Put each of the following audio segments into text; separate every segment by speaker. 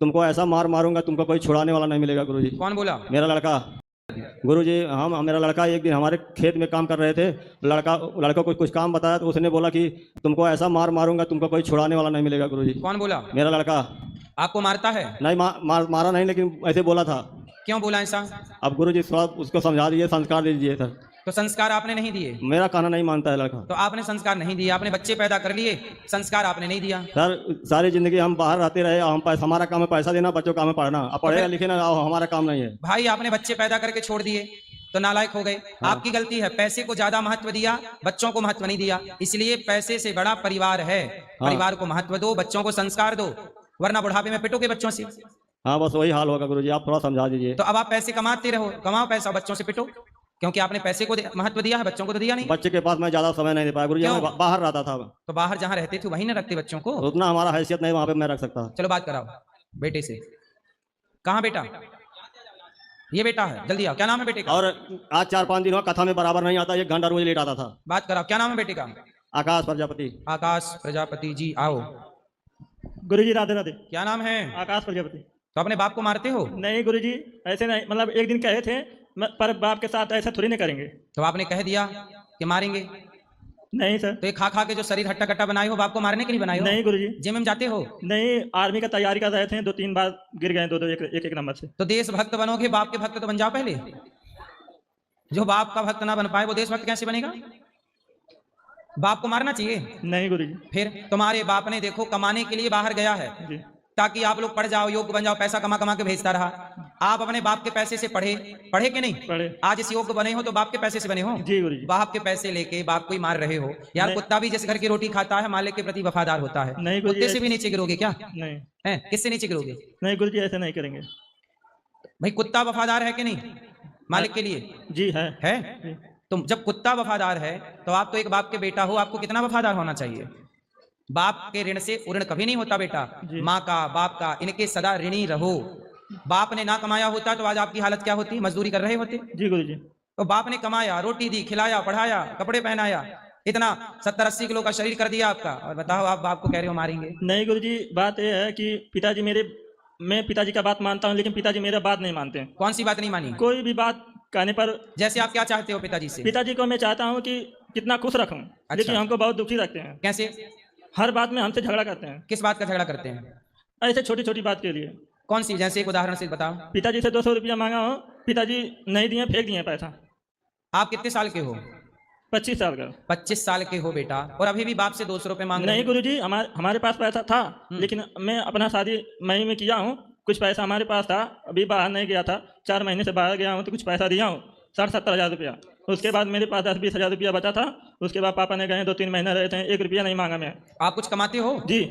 Speaker 1: तुमको ऐसा मार मारूंगा तुमको कोई छुड़ाने वाला नहीं मिलेगा गुरुजी।
Speaker 2: कौन बोला?
Speaker 1: मेरा लड़का। गुरुजी हम मेरा लड़का एक दिन हमारे खेत में काम कर रहे थे। लड़का को कुछ काम बताया तो उसने बोला कि तुमको ऐसा मार मारूंगा तुमको कोई छुड़ाने वाला नहीं मिलेगा गुरुजी।
Speaker 2: कौन बोला?
Speaker 1: मेरा लड़का।
Speaker 2: आपको मारता है?
Speaker 1: नहीं मारा नहीं, लेकिन ऐसे बोला था।
Speaker 2: क्यों बोला ऐसा?
Speaker 1: अब गुरुजी थोड़ा उसको समझा दीजिए, संस्कार दीजिए सर।
Speaker 2: तो संस्कार आपने नहीं दिए?
Speaker 1: मेरा कहना नहीं मानता है लड़का।
Speaker 2: तो आपने संस्कार नहीं दिए, आपने बच्चे पैदा कर लिए, संस्कार आपने नहीं दिया।
Speaker 1: सर सारी जिंदगी हम बाहर रहते रहे, हमारा काम है पैसा देना, बच्चों का काम है पढ़ना। अब पढ़े लिखे ना हमारा काम नहीं है।
Speaker 2: भाई आपने बच्चे पैदा करके छोड़ दिए तो नालायक हो गए। आपकी गलती है, पैसे को ज्यादा महत्व दिया, बच्चों को महत्व नहीं दिया। इसलिए पैसे से बड़ा परिवार है। परिवार को महत्व दो, बच्चों को संस्कार दो, वरना बुढ़ापे में पिटोगे बच्चों से।
Speaker 1: हाँ बस वही हाल होगा गुरुजी, आप थोड़ा समझा दीजिए।
Speaker 2: तो अब आप पैसे कमाते रहो, कमाओ पैसा, बच्चों से पिटो, क्योंकि आपने पैसे को महत्व दिया है, बच्चों को तो दिया नहीं।
Speaker 1: बच्चे के पास मैं ज्यादा समय नहीं दे पाया गुरुजी, मैं बाहर रहता था।
Speaker 2: तो बाहर जहाँ रहते थे वहीं ना रखते बच्चों को?
Speaker 1: उतना हमारा हैसियत नहीं वहाँ पे मैं रख सकता।
Speaker 2: चलो बात कराओ बेटे से। कहाँ बेटा? ये बेटा है, जल्दी आओ। क्या नाम है बेटे का?
Speaker 1: और आज 4-5 दिन हुआ कथा में बराबर नहीं आता, 1 घंटा रोज लेट आता था।
Speaker 2: बात कराओ, क्या नाम है बेटे का?
Speaker 1: आकाश प्रजापति।
Speaker 2: आकाश प्रजापति जी आओ।
Speaker 3: गुरुजी राधे राधे।
Speaker 2: क्या नाम है?
Speaker 3: आकाश प्रजापति।
Speaker 2: तो अपने बाप को मारते हो?
Speaker 3: नहीं गुरुजी, ऐसे नहीं, मतलब एक दिन कहे थे पर बाप के साथ ऐसा थोड़ी नहीं करेंगे।
Speaker 2: तो आपने कह दिया कि मारेंगे?
Speaker 3: नहीं सर।
Speaker 2: तो ये खा खा के जो शरीर हट्टा कट्टा बनाए हो, बाप को मारने के लिए बनाए हो?
Speaker 3: नहीं गुरुजी।
Speaker 2: जिम में जाते हो?
Speaker 3: नहीं, आर्मी का तैयारी कर रहे थे, 2-3 बार गिर गए, दो एक नंबर से।
Speaker 2: तो देशभक्त बनोगे, बाप के भक्त तो बन जाओ पहले। जो बाप का भक्त ना बन पाए वो देशभक्त कैसे बनेगा? बाप को मारना चाहिए?
Speaker 3: नहीं गुरुजी।
Speaker 2: फिर तुम्हारे बाप ने देखो कमाने के लिए बाहर गया है
Speaker 3: जी।
Speaker 2: ताकि आप लोग पढ़ जाओ, योग्य बन जाओ, पैसा कमा कमा के भेजता रहा। आप अपने बाप के पैसे से पढ़े कि नहीं?
Speaker 3: पढ़े।
Speaker 2: आज इस योग्य बने हो तो बाप के पैसे से बने हो।
Speaker 3: जी गुरुजी।
Speaker 2: बाप के पैसे लेके बाप को ही मार रहे हो यार। कुत्ता भी जैसे घर की रोटी खाता है, मालिक के प्रति वफादार होता है।
Speaker 3: नहीं गुरुजी।
Speaker 2: कुत्ते से भी नीचे गिरोगे क्या?
Speaker 3: नहीं
Speaker 2: है, किससे नीचे गिरोगे?
Speaker 3: नहीं गुरुजी, ऐसे नहीं करेंगे।
Speaker 2: भाई कुत्ता वफादार है कि नहीं मालिक के लिए?
Speaker 3: जी है।
Speaker 2: है? तुम जब कुत्ता वफादार है तो आप तो एक बाप के बेटा हो, आपको कितना वफादार होना चाहिए? बाप के ऋण से ऋण कभी नहीं होता बेटा। माँ का, बाप का, इनके सदा ऋणी रहो। बाप ने ना कमाया होता तो आज आपकी हालत क्या होती? मजदूरी कर रहे होते।
Speaker 3: जी गुरुजी।
Speaker 2: तो बाप ने कमाया, रोटी दी, खिलाया, पढ़ाया, कपड़े पहनाया, इतना 70-80 किलो का शरीर कर दिया आपका, और बताओ आप बाप को कह रहे हो मारेंगे?
Speaker 3: नहीं गुरुजी, बात यह है कि पिताजी मैं पिताजी का बात मानता हूँ, लेकिन पिताजी मेरा बात नहीं मानते हैं।
Speaker 2: कौन सी बात नहीं मानी?
Speaker 3: कोई भी बात कहने पर।
Speaker 2: जैसे आप क्या चाहते हो पिताजी से?
Speaker 3: पिताजी को मैं चाहता हूँ कि कितना खुश रखूं।
Speaker 2: अच्छा।
Speaker 3: लेकिन हमको बहुत दुखी रखते हैं।
Speaker 2: कैसे?
Speaker 3: हर बात में हमसे झगड़ा करते हैं।
Speaker 2: किस बात का झगड़ा करते हैं?
Speaker 3: ऐसे छोटी छोटी बात के लिए।
Speaker 2: कौन सी? जैसे एक उदाहरण से बताओ।
Speaker 3: पिताजी से 200 रुपया मांगा हो, पिताजी नहीं दिए, फेंक दिए पैसा।
Speaker 2: आप कितने साल के हो?
Speaker 3: 25 साल का।
Speaker 2: 25 साल के हो बेटा, और अभी भी बाप से 200 रुपए मांग रहे
Speaker 3: नहीं गुरुजी, हमारे पास पैसा था, लेकिन मैं अपना शादी मई में किया हूँ, कुछ पैसा हमारे पास था, अभी बाहर नहीं गया था, 4 महीने से बाहर गया हूँ, तो कुछ पैसा दिया हूँ, 60-70 हज़ार रुपया। उसके बाद मेरे पास 10-20 हज़ार रुपया बचा था। उसके बाद पापा ने गए 2-3 महीने रहे थे, 1 रुपया नहीं मांगा मैं।
Speaker 2: आप कुछ कमाते हो?
Speaker 3: जी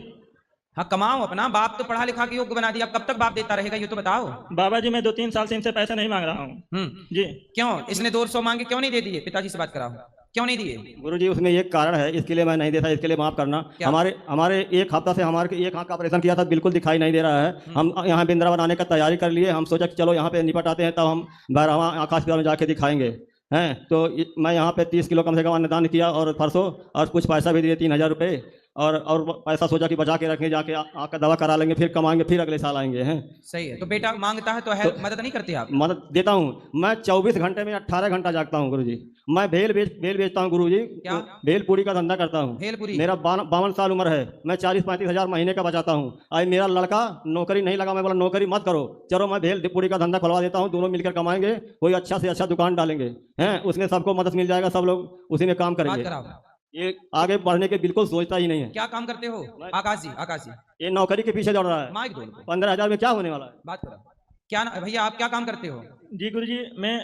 Speaker 2: हाँ कमाओ अपना। बाप तो पढ़ा लिखा के योग्य बना दिया, कब तक बाप देता रहेगा ये तो बताओ।
Speaker 3: बाबा जी, मैं 2-3 साल से इनसे पैसा नहीं मांग रहा हूँ। जी।
Speaker 2: क्यों? इसने 200 मांगे, क्यों नहीं दे दिए? पिताजी से बात कराओ, क्यों नहीं दिए?
Speaker 1: गुरुजी उसमें एक कारण है, इसके लिए मैं नहीं देता, इसके लिए माफ करना। हमारे 1 हफ्ता से हमारे 1 आँख का ऑपरेशन किया था, बिल्कुल दिखाई नहीं दे रहा है। हम यहाँ वृंदावन आने का तैयारी कर लिए, हम सोचा कि चलो यहाँ पे निपट आते हैं, तब हम भैरवा आकाश में जाके दिखाएंगे हैं। तो मैं यहाँ पे 30 किलो कम से कम अन्नदान किया, और परसों और कुछ पैसा भी दिए 3000 रुपये, और पैसा सोचा कि बचा के रखें, जाके आकर दवा करा लेंगे, फिर कमाएंगे, फिर अगले साल आएंगे हैं।
Speaker 2: सही है। तो बेटा मांगता है तो मदद नहीं करते आप?
Speaker 1: मदद देता हूँ मैं, 24 घंटे में 18 घंटा जागता हूँ गुरुजी। मैं भेल बेचता हूँ गुरुजी।
Speaker 2: क्या?
Speaker 1: भेल पूरी का धंधा करता हूँ।
Speaker 2: भेलपुरी?
Speaker 1: मेरा 52 साल उम्र है, मैं 40-35 हज़ार महीने का बचाता हूँ। आज मेरा लड़का नौकरी नहीं लगा, मैं बोला नौकरी मत करो, चलो मैं भेल पूरी का धंधा खुलवा देता हूँ, दोनों मिलकर कमाएंगे, कोई अच्छा से अच्छा दुकान डालेंगे हैं, उसमें सबको मदद मिल जाएगा, सब लोग उसी में काम करेंगे। ये आगे बढ़ने के बिल्कुल सोचता ही नहीं है।
Speaker 2: क्या काम करते हो? आकाश जी, आकाश जी,
Speaker 1: ये नौकरी के पीछे दौड़ रहा है।
Speaker 2: माइक दो।
Speaker 1: 15,000 में क्या होने वाला है?
Speaker 2: बात करो। क्या भैया आप क्या काम करते हो?
Speaker 3: जी गुरुजी, मैं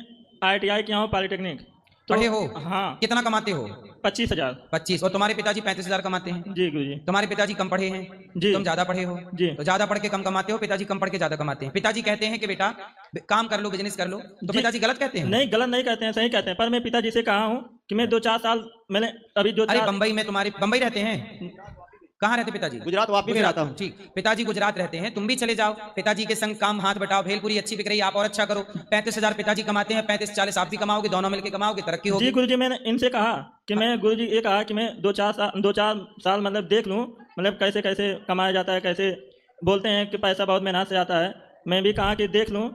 Speaker 3: ITI किया हूँ, पॉलिटेक्निक।
Speaker 2: पढ़े हो?
Speaker 3: हाँ।
Speaker 2: कितना कमाते हो?
Speaker 3: 25,000।
Speaker 2: 25। और तुम्हारे पिताजी 35,000 कमाते हैं?
Speaker 3: जी गुरुजी।
Speaker 2: तुम्हारे पिताजी कम पढ़े हैं
Speaker 3: जी।
Speaker 2: तुम ज्यादा पढ़े हो?
Speaker 3: जी।
Speaker 2: तो ज्यादा पढ़ के कम कमाते हो, पिताजी कम पढ़ के ज्यादा कमाते हैं। पिताजी कहते हैं कि बेटा काम कर लो, बिजनेस कर लो, तो पिताजी गलत कहते हैं?
Speaker 3: नहीं, गलत नहीं कहते हैं, सही कहते हैं। पर मैं पिताजी से कहा हूँ कि मैं 2-4 साल मैंने अभी
Speaker 2: अरे बम्बई में तुम्हारे, बम्बई रहते हैं? कहाँ रहते पिताजी?
Speaker 1: गुजरात वापिस रहता हूँ।
Speaker 2: ठीक, पिताजी गुजरात रहते हैं, तुम भी चले जाओ, पिताजी के संग काम हाथ बटाओ, भेलपुरी अच्छी बिक रही है, आप और अच्छा करो। 35,000 पिताजी कमाते हैं, 35-40 आप भी कमाओगे, दोनों मिलकर कमाओगे, तरक्की होगी।
Speaker 3: जी गुरुजी, मैंने इनसे कहा कि मैं गुरुजी ये कहा कि मैं 2-4 साल मतलब देख लूँ, मतलब कैसे कैसे कमाया जाता है, कैसे बोलते हैं कि पैसा बहुत मेहनत से आता है। मैं भी कहा कि देख लूँ।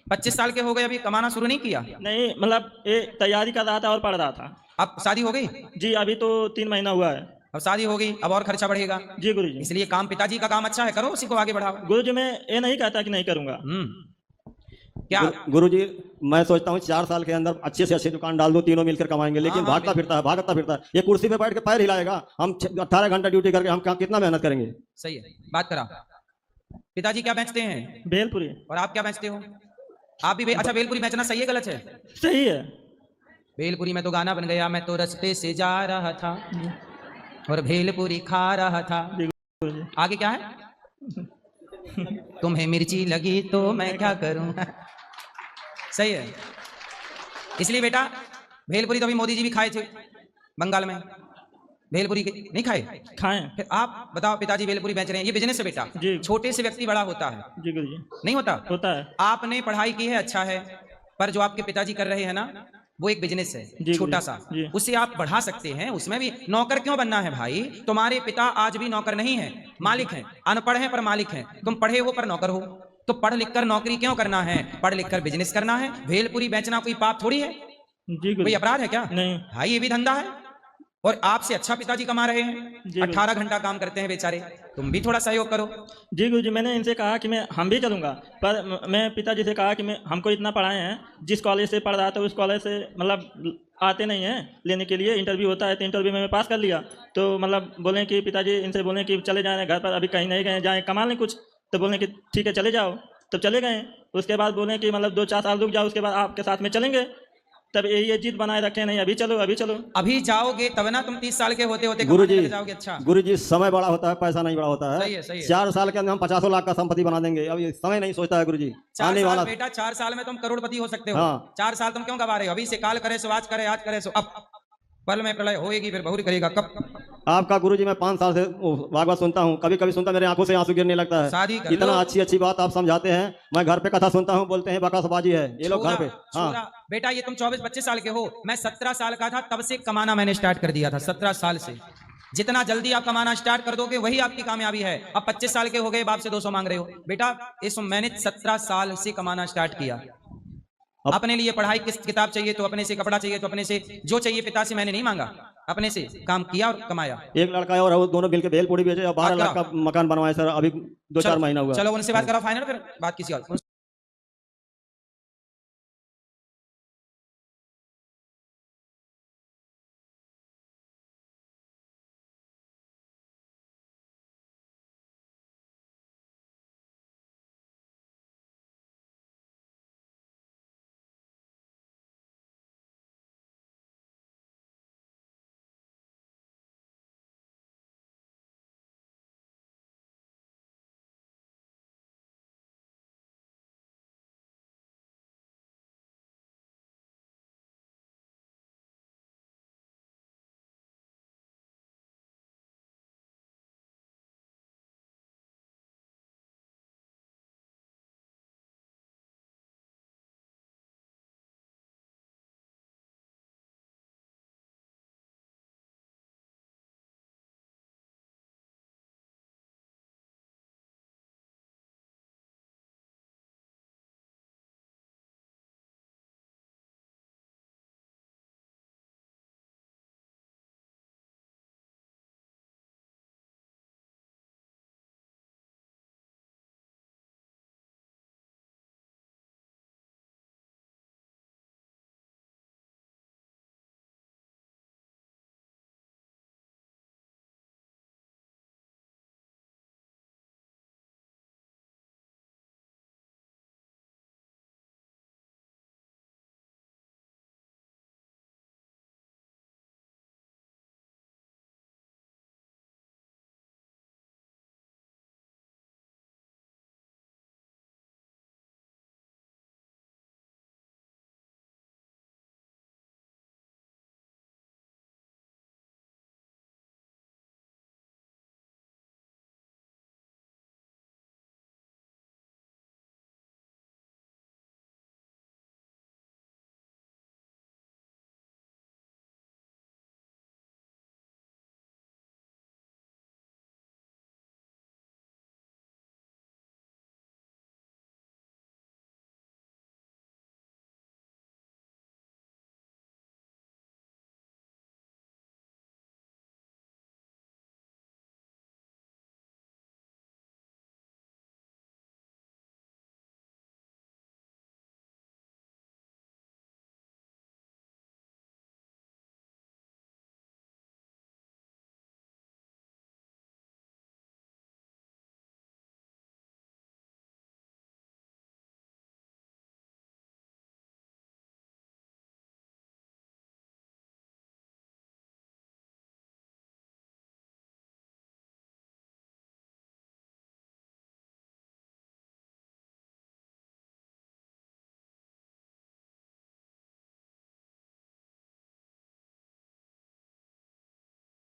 Speaker 2: 25 साल के हो गए, अभी कमाना शुरू नहीं किया?
Speaker 3: नहीं, मतलब ये तैयारी कर रहा था और पढ़ रहा था।
Speaker 2: अब शादी हो गई?
Speaker 3: जी अभी तो 3 महीना हुआ है।
Speaker 2: अब शादी हो गई, अब और खर्चा बढ़ेगा।
Speaker 3: जी गुरुजी।
Speaker 2: इसलिए काम, पिताजी का काम अच्छा है, करो, उसी को आगे बढ़ाओ।
Speaker 3: गुरुजी मैं ये नहीं कहता कि नहीं करूँगा।
Speaker 2: क्या
Speaker 1: गुरुजी मैं सोचता हूँ 4 साल के अंदर अच्छे से अच्छी दुकान डाल दूं, तीनों मिलकर कमाएंगे, लेकिन
Speaker 2: हाँ,
Speaker 1: भागता फिरता है। ये कुर्सी पे बैठ के पैर हिलाएगा, हम 18 घंटा ड्यूटी करके हम कितना मेहनत करेंगे।
Speaker 2: सही है, बात करा। पिताजी क्या बेचते हैं?
Speaker 3: भेलपुरी।
Speaker 2: और आप क्या बेचते हो? आप भी अच्छा, भेलपुरी बेचना सही है गलत है?
Speaker 3: सही है।
Speaker 2: भेलपुरी में तो गाना बन गया, मैं तो रास्ते से जा रहा था और भेलपुरी खा रहा था। आगे क्या है? तुम्हें मिर्ची लगी तो मैं क्या करूं। सही है। इसलिए बेटा भेलपुरी तो अभी मोदी जी भी खाए थे बंगाल में, भेलपुरी नहीं खाए?
Speaker 3: खाएं।
Speaker 2: फिर आप बताओ, पिताजी भेलपुरी बेच रहे हैं, ये बिजनेस है बेटा।
Speaker 3: जी।
Speaker 2: छोटे से व्यक्ति बड़ा होता है।
Speaker 3: जी गुरुजी।
Speaker 2: नहीं होता?
Speaker 3: होता है।
Speaker 2: आपने पढ़ाई की है, अच्छा है, पर जो आपके पिताजी कर रहे हैं ना, वो एक बिजनेस है
Speaker 3: जी
Speaker 2: छोटा
Speaker 3: जी,
Speaker 2: सा,
Speaker 3: जी।
Speaker 2: उससे आप बढ़ा सकते हैं। उसमें भी नौकर क्यों बनना है भाई? तुम्हारे पिता आज भी नौकर नहीं है, मालिक हैं। अनपढ़ हैं पर मालिक हैं। तुम पढ़े हो पर नौकर हो, तो पढ़ लिख कर नौकरी क्यों करना है? पढ़ लिख कर बिजनेस करना है। भेलपुरी बेचना कोई पाप थोड़ी है,
Speaker 3: जी
Speaker 2: कोई
Speaker 3: गुरुजी।
Speaker 2: अपराध है क्या?
Speaker 3: नहीं।
Speaker 2: भाई ये भी धंधा है, और आपसे अच्छा पिताजी कमा रहे हैं।
Speaker 3: जी।
Speaker 2: 18 घंटा काम करते हैं बेचारे, तुम भी थोड़ा सहयोग करो।
Speaker 3: जी गुरुजी, मैंने इनसे कहा कि हम भी चलूँगा, पर मैं पिताजी से कहा कि हमको इतना पढ़ाए हैं, जिस कॉलेज से पढ़ रहा था उस कॉलेज से मतलब आते नहीं हैं लेने के लिए। इंटरव्यू होता है तो इंटरव्यू में मैं पास कर लिया, तो मतलब बोलें कि पिताजी इनसे बोलें कि चले जाएँ घर पर, अभी कहीं नहीं गए, जाएँ कमा लें कुछ। तो बोलें कि ठीक है चले जाओ, तब चले गए। उसके बाद बोलें कि मतलब 2-4 साल रुक जाओ, उसके बाद आपके साथ में चलेंगे। तब ये जिद बनाए रखे, नहीं अभी चलो अभी चलो।
Speaker 2: अभी जाओगे तब ना, तुम 30 साल के होते होते
Speaker 1: गुरुजी
Speaker 2: कमाने लग जाओगे। अच्छा
Speaker 1: गुरुजी, समय बड़ा होता है, पैसा नहीं बड़ा होता है।
Speaker 2: सही है, सही है।
Speaker 1: 4 साल के अंदर हम 50 लाख का संपत्ति बना देंगे। अब ये समय नहीं सोचता है गुरुजी,
Speaker 2: 4
Speaker 1: आने
Speaker 2: साल
Speaker 1: वाला।
Speaker 2: बेटा, 4 साल में तुम करोड़पति हो सकते हो।
Speaker 1: हाँ।
Speaker 2: 4 साल तुम क्यों गवा रहे हो? अभी से काल करे सो आज करे, आज करे सो अब। पल में प्रलय होएगी, फिर बहुरी करेगा कब।
Speaker 1: आपका गुरुजी मैं 5 साल से भागवत सुनता हूँ, कभी कभी सुनता मेरे आंखों से आंसू गिरने लगता है।
Speaker 2: शादी कर
Speaker 1: इतना
Speaker 2: लो।
Speaker 1: अच्छी अच्छी बात आप समझाते हैं। मैं घर पे कथा सुनता हूँ, बोलते हैं बकवासबाजी है ये लोग घर पे। हाँ
Speaker 2: बेटा, ये तुम 24-25 साल के हो, मैं 17 साल का था तब से कमाना मैंने स्टार्ट कर दिया था। 17 साल से जितना जल्दी आप कमाना स्टार्ट कर दोगे वही आपकी कामयाबी है। अब 25 साल के हो गए, बाप से 200 मांग रहे हो। बेटा मैंने 17 साल से कमाना स्टार्ट किया। अपने लिए पढ़ाई की किताब चाहिए तो अपने से, कपड़ा चाहिए तो अपने से, जो चाहिए पिता से मैंने नहीं मांगा, अपने से काम किया और कमाया।
Speaker 1: एक लड़का है और वो दोनों मिलकर भेलपुरी बेचे और 12 लाख का मकान बनवाए सर, अभी 2-4 महीना हुआ।
Speaker 2: चलो उनसे बात करो फाइनल, फिर बात किसी और।